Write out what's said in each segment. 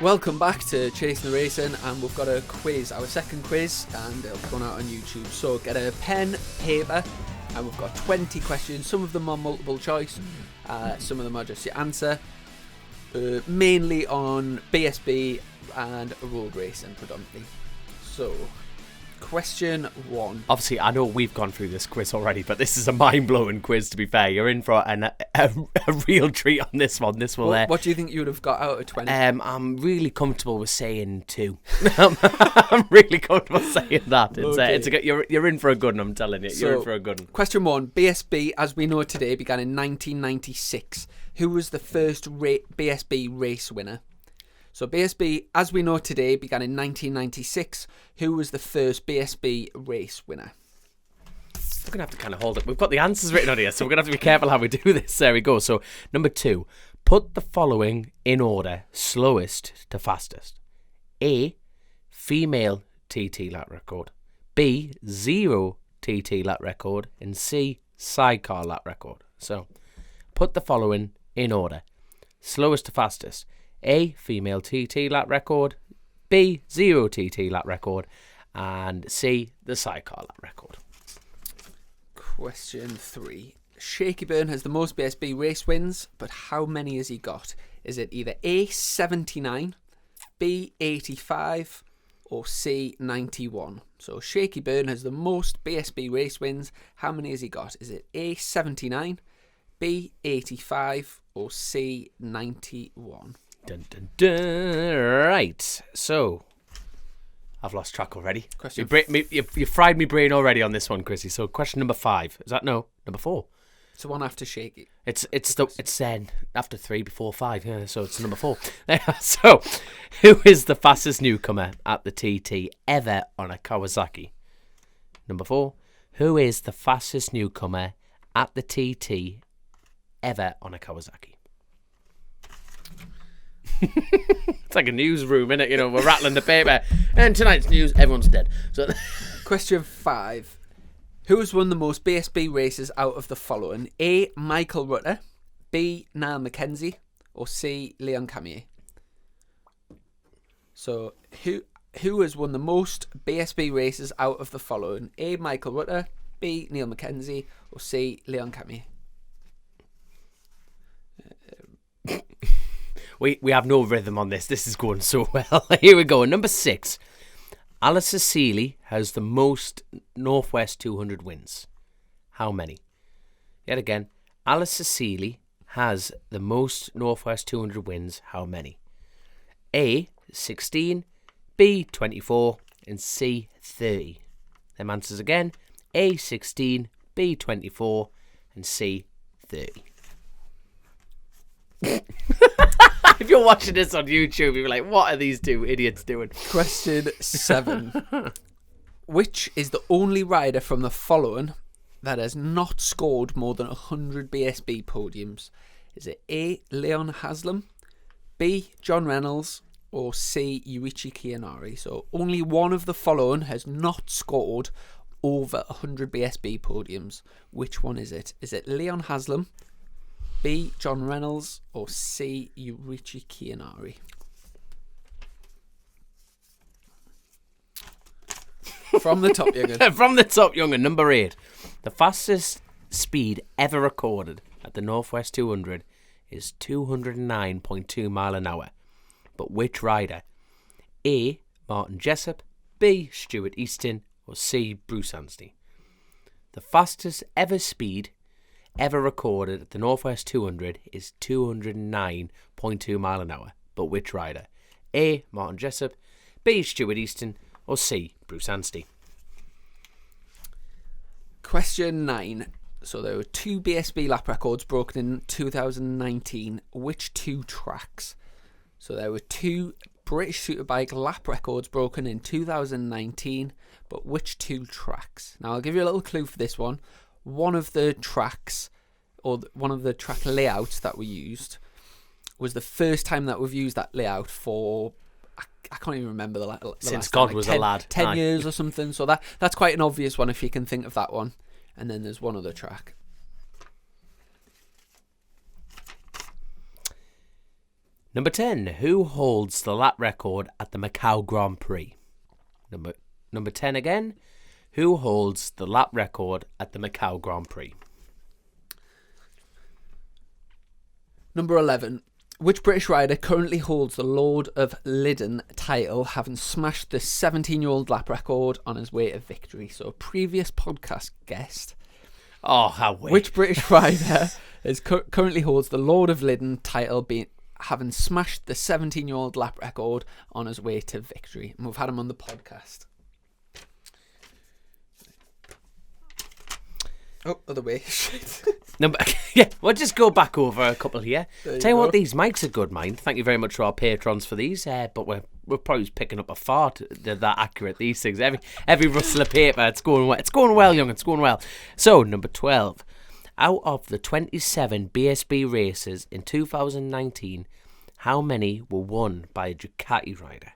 Welcome back to Chasin The Racin, and we've got a quiz, our second quiz, and it'll be going out on YouTube. So get a pen, paper, and we've got 20 questions. Some of them are multiple choice, some of them are just your answer. Mainly on BSB and road racing predominantly. So, question 1. Obviously, I know we've gone through this quiz already, but this is a mind-blowing quiz, to be fair. You're in for a real treat on this one. What do you think you would have got out of 20? I'm really comfortable with saying 2. I'm really comfortable saying that. You're in for a good one, I'm telling you. You're in for a good one. Question 1. BSB, as we know today, began in 1996. Who was the first BSB race winner? So BSB, as we know today, began in 1996. Who was the first BSB race winner? We're going to have to kind of hold it. We've got the answers written on here, so we're going to have to be careful how we do this. There we go. So, number 2. Put the following in order, slowest to fastest. A, female TT lap record. B, 0 TT lap record. And C, sidecar lap record. So, put the following in order, slowest to fastest. A, female TT lap record. B, 0 TT lap record. And C, the sidecar lap record. Question 3. Shaky Byrne has the most BSB race wins, but how many has he got? Is it either A, 79, B, 85, or C, 91? So Shaky Byrne has the most BSB race wins. How many has he got? Is it A, 79, B, 85, or C, 91? Dun, dun, dun. Right, so I've lost track already. You fried me brain already on this one, Chrissy. So question number 5. Is that number 4? It's the one after Shaky. It's then after 3 before 5. Yeah, so it's number 4. So, who is the fastest newcomer at the TT ever on a Kawasaki? Number 4. Who is the fastest newcomer at the TT ever on a Kawasaki? It's like a newsroom, innit? You know, we're rattling the paper. And tonight's news, everyone's dead. So, question 5. Who has won the most BSB races out of the following? A, Michael Rutter, B, Niall Mackenzie, or C, Leon Camier? So, who has won the most BSB races out of the following? A, Michael Rutter, B, Niall Mackenzie, or C, Leon Camier? We have no rhythm on this. This is going so well. Here we go. Number 6. Alistair Seeley has the most Northwest 200 wins. How many? Yet again, Alistair Seeley has the most Northwest 200 wins. How many? A, 16, B, 24, and C, 30. Them answers again. A, 16, B, 24, and C, 30. If you're watching this on YouTube, you're like, what are these two idiots doing? Question 7. Which is the only rider from the following that has not scored more than 100 BSB podiums? Is it A, Leon Haslam, B, John Reynolds, or C, Yuichi Kiyanari? So only one of the following has not scored over 100 BSB podiums. Which one is it? Is it Leon Haslam, B, John Reynolds, or C, Yuichi Kiyanari? From the top, Young'un. From the top, Young'un. Number 8. The fastest speed ever recorded at the Northwest 200 is 209.2 mile an hour. But which rider? A, Martin Jessup, B, Stuart Easton, or C, Bruce Anstey? The fastest ever speed ever recorded at the Northwest 200 is 209.2 mile an hour. But which rider? A, Martin Jessup, B, Stuart Easton, or C, Bruce Anstey? Question 9. So there were 2 BSB lap records broken in 2019. Which 2 tracks? So there were 2 British Superbike lap records broken in 2019, but which 2 tracks? Now I'll give you a little clue for this one. One of the tracks, or one of the track layouts that we used, was the first time that we've used that layout for, I can't even remember the since last God time, was 10, a lad. 10 years or something. So that's quite an obvious one if you can think of that one. And then there's one other track. Number 10. Who holds the lap record at the Macau Grand Prix? Number 10 again. Who holds the lap record at the Macau Grand Prix? Number 11. Which British rider currently holds the Lord of Lyddon title, having smashed the 17-year-old lap record on his way to victory? So, a previous podcast guest. Oh, how weird. Which British rider currently holds the Lord of Lyddon title, having smashed the 17-year-old lap record on his way to victory? And we've had him on the podcast. Oh, other way. Shit. Yeah, we'll just go back over a couple here. Tell you what, go. these mics are good, mind. Thank you very much to our patrons for these. But we're probably picking up a fart. They're that accurate, these things. Every rustle of paper, it's going well. It's going well, young. It's going well. So, number 12. Out of the 27 BSB races in 2019, how many were won by a Ducati rider?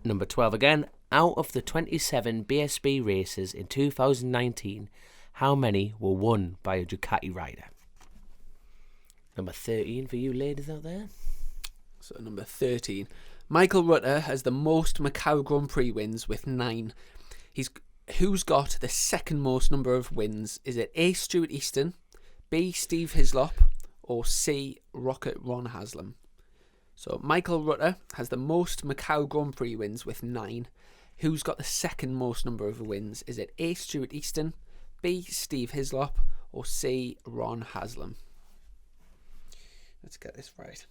Number 12 again. Out of the 27 BSB races in 2019, how many were won by a Ducati rider? Number 13 for you ladies out there. So number 13. Michael Rutter has the most Macau Grand Prix wins with 9. Who's got the second most number of wins? Is it A. Stuart Easton, B. Steve Hislop, or C. Rocket Ron Haslam? So Michael Rutter has the most Macau Grand Prix wins with 9. Who's got the second most number of wins? Is it A. Stuart Easton, B. Steve Hislop, or C. Ron Haslam? Let's get this right.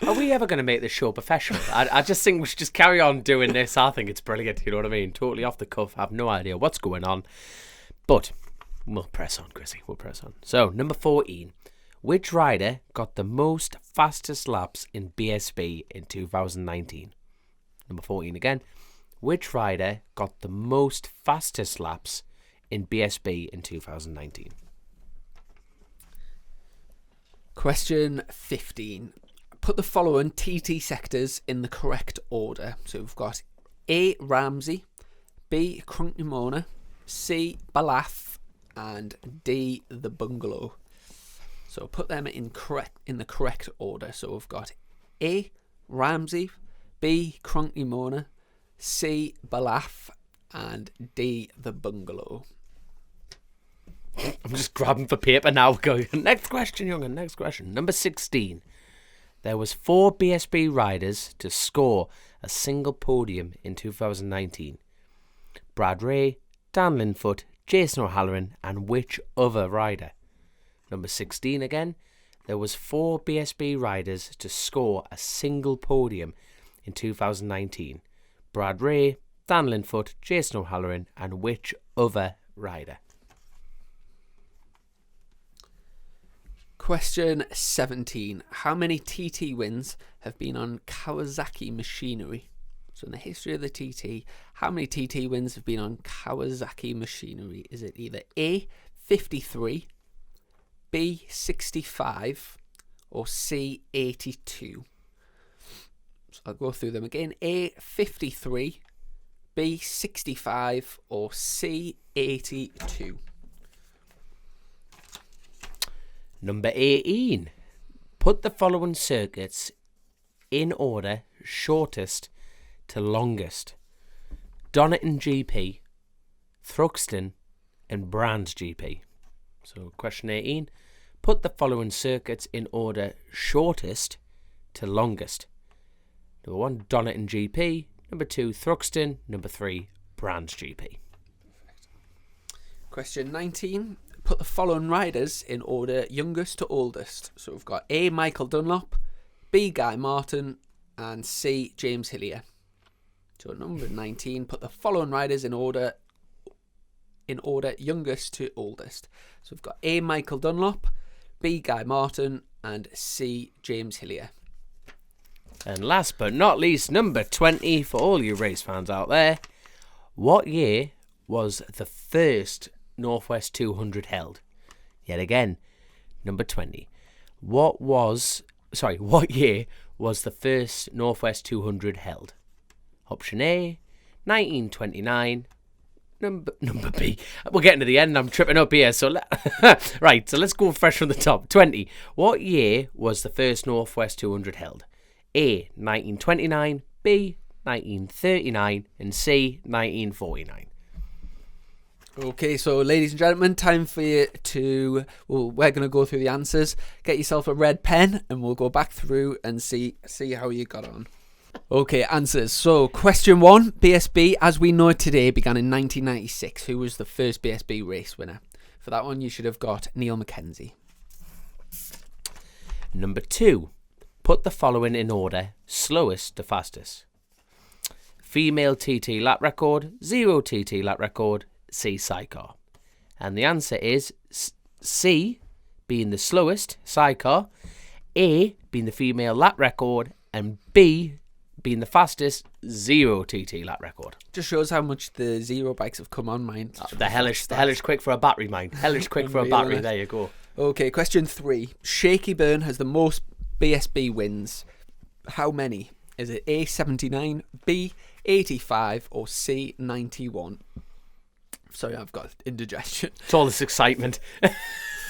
Are we ever going to make this show professional? I just think we should just carry on doing this. I think it's brilliant, you know what I mean? Totally off the cuff. I have no idea what's going on. But we'll press on, Chrissy. We'll press on. So, number 14. Which rider got the most fastest laps in BSB in 2019? Number 14 again. Which rider got the most fastest laps in BSB in 2019? Question 15. Put the following TT sectors in the correct order. So we've got A. Ramsey, B. Crunknumona, C. Balaf, and D. The Bungalow. So put them in the correct order. So we've got A. Ramsey, B. Crunknumona, C. Balaf, and D. The Bungalow. I'm just grabbing for paper now. Going, next question, young'un, next question. Number 16. There was 4 BSB riders to score a single podium in 2019. Brad Ray, Dan Linfoot, Jason O'Halloran, and which other rider? Number 16 again. There was 4 BSB riders to score a single podium in 2019. Brad Ray, Dan Linfoot, Jason O'Halloran, and which other rider? Question 17. How many TT wins have been on Kawasaki machinery? So in the history of the TT, how many TT wins have been on Kawasaki machinery? Is it either A, 53, B, 65, or C, 82? So I'll go through them again. A, 53, B, 65, or C, 82? Number 18. Put the following circuits in order, shortest to longest. Donington GP, Thruxton, and Brands GP. So question 18. Put the following circuits in order, shortest to longest. Number 1, Donington GP. Number 2, Thruxton. Number 3, Brands GP. Question 19. Put the following riders in order, youngest to oldest. So we've got A. Michael Dunlop, B. Guy Martin, and C. James Hillier. So number 19. Put the following riders in order, youngest to oldest. So we've got A. Michael Dunlop, B. Guy Martin, and C. James Hillier. And last but not least, number 20 for all you race fans out there. What year was the first Northwest 200 held? Yet again, number 20. What year was the first Northwest 200 held? Option A, 1929, Number B. We're getting to the end. I'm tripping up here. So right. So let's go fresh from the top. 20. What year was the first Northwest 200 held? A. 1929. B. 1939. And C. 1949. Okay, so ladies and gentlemen, time for you to... Well, we're going to go through the answers. Get yourself a red pen and we'll go back through and see how you got on. Okay, answers. So, question 1. BSB, as we know it today, began in 1996. Who was the first BSB race winner? For that one, you should have got Neil Mackenzie. Number 2. Put the following in order, slowest to fastest. Female TT lap record, 0 TT lap record, C sidecar. And the answer is C, being the slowest sidecar, A, being the female lap record, and B, being the fastest 0 TT lap record. Just shows how much the zero bikes have come on, mind. The hellish quick for a battery, mind. Hellish quick for a battery. There you go. Okay, question 3. Shaky Burn has the most BSB wins. How many? Is it A, 79, B, 85, or C, 91? Sorry, I've got indigestion. It's all this excitement.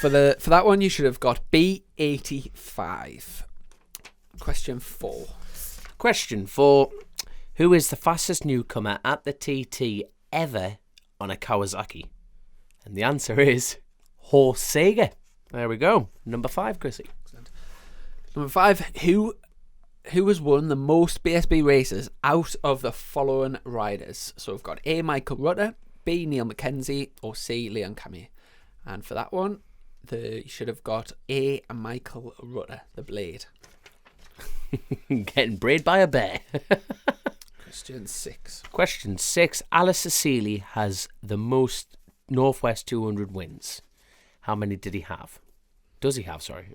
For that one, you should have got B, 85. Question 4. Question 4. Who is the fastest newcomer at the TT ever on a Kawasaki? And the answer is Horst Seeger. There we go. Number 5, Chrissy. Number 5. Who has won the most BSB races out of the following riders? So we've got A, Michael Rutter, B, Neil Mackenzie, or C, Leon Camier. And for that one, you should have got A, Michael Rutter, the Blade. Getting brayed by a bear. Question 6. Question 6. Alistair Seeley has the most Northwest 200 wins. How many did he have? Does he have, sorry.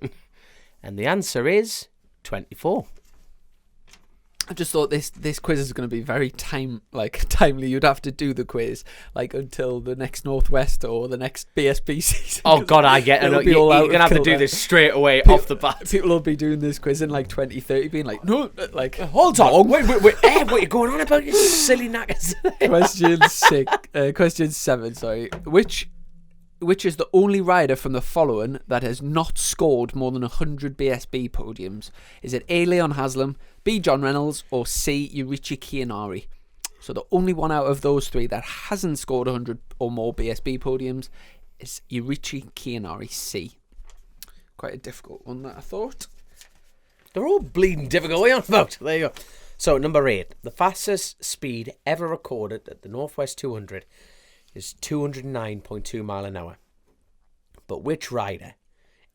And the answer is 24. I just thought this quiz is going to be very timely. You'd have to do the quiz until the next Northwest or the next BSB season. Oh God, I get it. You're going to have to do this straight away off the bat. People will be doing this quiz in 2030, being like, no, hold on, wait, what are you going on about, you silly knackers? Question 7. Sorry, which is the only rider from the following that has not scored more than 100 BSB podiums? Is it A, Leon Haslam, B, John Reynolds, or C, Yurichi Kianari? So the only one out of those 3 that hasn't scored 100 or more BSB podiums is Yurichi Kianari, C. Quite a difficult one, that I thought. They're all bleeding difficult. What are you on about? There you go. So number 8. The fastest speed ever recorded at the Northwest 200 is 209.2 mile an hour. But which rider?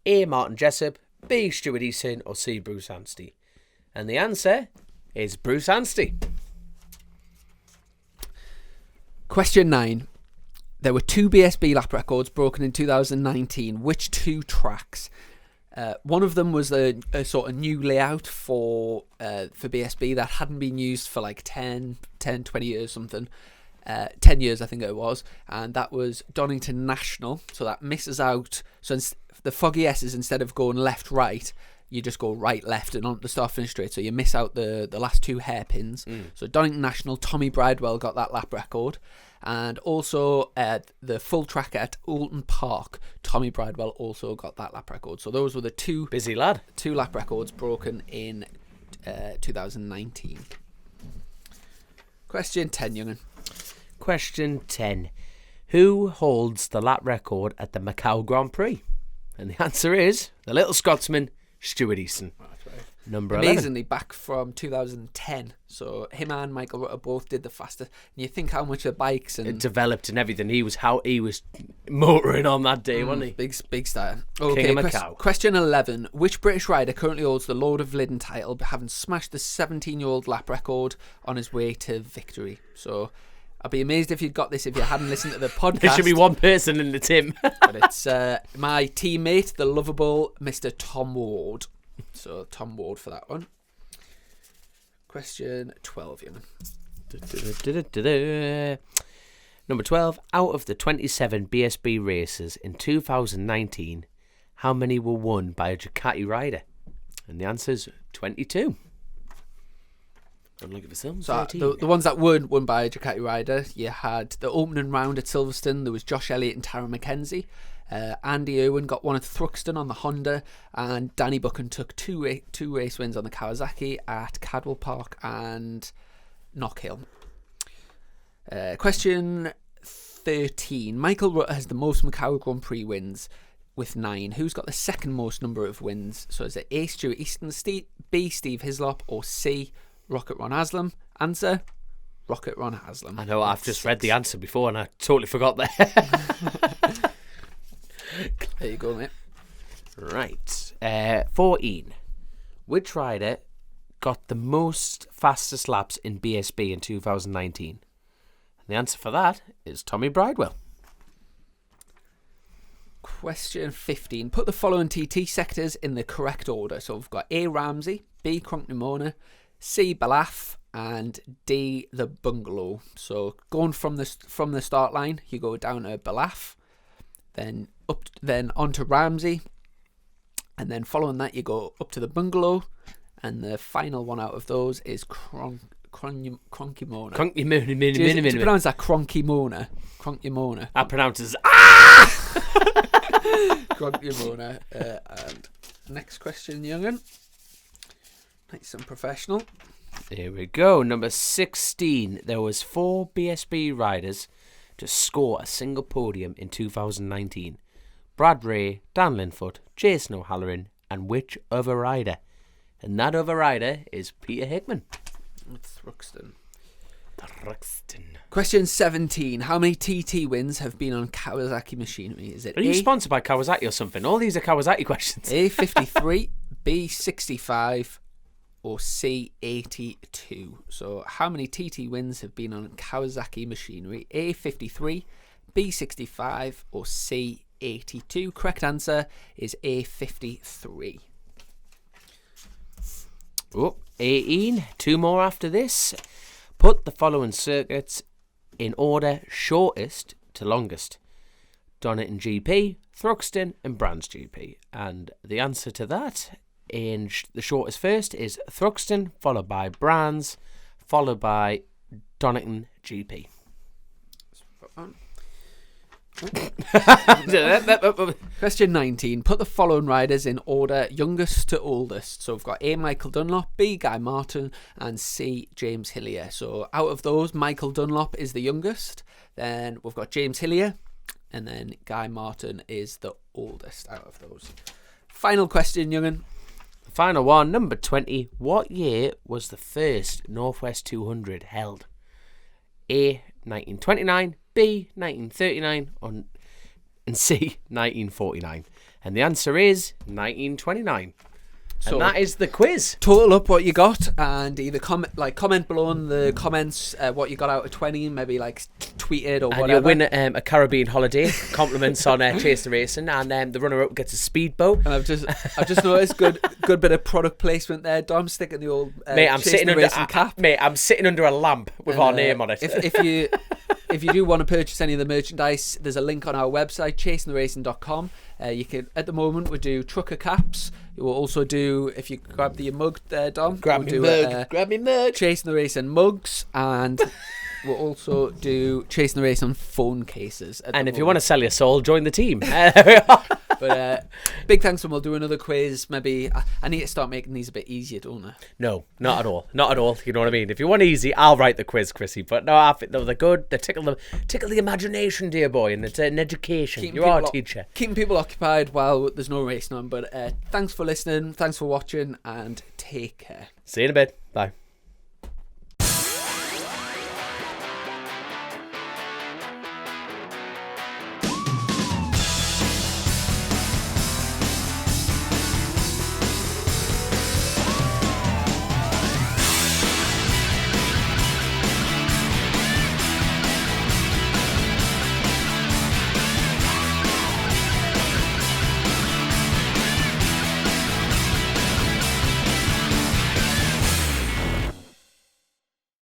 A, Martin Jessup, B, Stuart Easton, or C, Bruce Anstey? And the answer is Bruce Anstey. Question 9. There were 2 BSB lap records broken in 2019. Which 2 tracks? One of them was a sort of new layout for BSB that hadn't been used for 10, 20 years something. 10 years I think it was, and that was Donington National, so that misses out. So the Foggy S's, instead of going left right, you just go right left and on the start finish straight, so you miss out the last 2 hairpins. So Donington National, Tommy Bridewell got that lap record, and also the full track at Oulton Park, Tommy Bridewell also got that lap record. So those were the 2 busy lad 2 lap records broken in 2019. Question 10, young'un. Question 10. Who holds the lap record at the Macau Grand Prix? And the answer is the little Scotsman, Stuart Easton. That's right. Number 11. Amazingly, back from 2010. So him and Michael Rutter both did the fastest. And you think how much the bikes and it developed and everything. He was motoring on that day, wasn't he? Big style. Okay, King of Macau. Question 11. Which British rider currently holds the Lord of Lyddon title, having smashed the 17-year-old lap record on his way to victory? So I'd be amazed if you'd got this if you hadn't listened to the podcast. There should be one person in the team. But it's my teammate, the lovable Mr. Tom Ward. So Tom Ward for that one. Question 12, Number 12. Out of the 27 BSB races in 2019, how many were won by a Ducati rider? And the answer is 22. Don't look at yourself. So the ones that weren't won by a Ducati rider, you had the opening round at Silverstone. There was Josh Elliott and Tara McKenzie. Andy Irwin got one at Thruxton on the Honda, and Danny Buchan took two race wins on the Kawasaki at Cadwell Park and Knockhill. Question 13. Michael Rutter has the most Macau Grand Prix wins with 9. Who's got the second most number of wins? So is it A. Stuart Easton, B. Steve Hislop, or C. Rocket Ron Haslam? Answer: Rocket Ron Haslam. I know, I've just read the answer before and I totally forgot that. There you go, mate. Right. 14. Which rider got the most fastest laps in BSB in 2019? And the answer for that is Tommy Bridewell. Question 15. Put the following TT sectors in the correct order. So we've got A. Ramsey, B. Cronk-Nimona, C. Balaf, and D. the Bungalow. So going from the start line, you go down to Balaf, then on to Ramsey, and then following that you go up to the Bungalow, and the final one out of those is Cronky-Mona. Cronky-Mona. Do you pronounce that Cronky-Mona? Cronky-Mona. I pronounce it as Cronky-Mona. And next question, young'un. Nice and professional. Here we go. Number 16. There was 4 BSB riders to score a single podium in 2019. Brad Ray, Dan Linfoot, Jason O'Halloran, and which other rider? And that other rider is Peter Hickman. Thruxton. Thruxton. Question 17. How many TT wins have been on Kawasaki machinery? Is it Are you sponsored by Kawasaki or something? All these are Kawasaki questions. A. 53, B. 65, or C. 82? So how many TT wins have been on Kawasaki machinery? A. 53, B. 65, or C. 82? Correct answer is A. 53. Oh, 18. 2 more after this. Put the following circuits in order shortest to longest. Donington GP, Thruxton, and Brands GP. And the answer to that in the shortest first is Thruxton, followed by Brands, followed by Donington GP. Question 19. Put the following riders in order youngest to oldest. So we've got A. Michael Dunlop, B. Guy Martin, and C. James Hillier. So out of those, Michael Dunlop is the youngest. Then we've got James Hillier, and then Guy Martin is the oldest out of those. Final question, young'un. Final one, number 20. What year was the first Northwest 200 held? A. 1929, B. 1939, and C. 1949. And the answer is 1929. So and that is the quiz. Total up what you got, and either comment below in the comments what you got out of 20, maybe like tweet it or and whatever. You'll win a Caribbean holiday. Compliments on Chasin The Racin, and the runner-up gets a speedboat. And I've just noticed good bit of product placement there. Dom sticking the old mate, I'm Chasin The Racin cap. Mate, I'm sitting under a lamp with our name on it. If you do want to purchase any of the merchandise, there's a link on our website, chasintheracing.com. You can, at the moment, we do trucker caps. You will also do, if you grab the mug there, Dom. Grab me mug. Chasin The Racin mugs, and we'll also do Chasin The Racin phone cases. And if you want to sell your soul, join the team. But big thanks, and we'll do another quiz. Maybe I need to start making these a bit easier, don't I? No, not at all. Not at all. You know what I mean? If you want easy, I'll write the quiz, Chrissy. But no, I think they're good. They tickle the imagination, dear boy, and it's an education. You are a teacher. Keeping people occupied while there's no racing on. But thanks for listening. Thanks for watching, and take care. See you in a bit. Bye.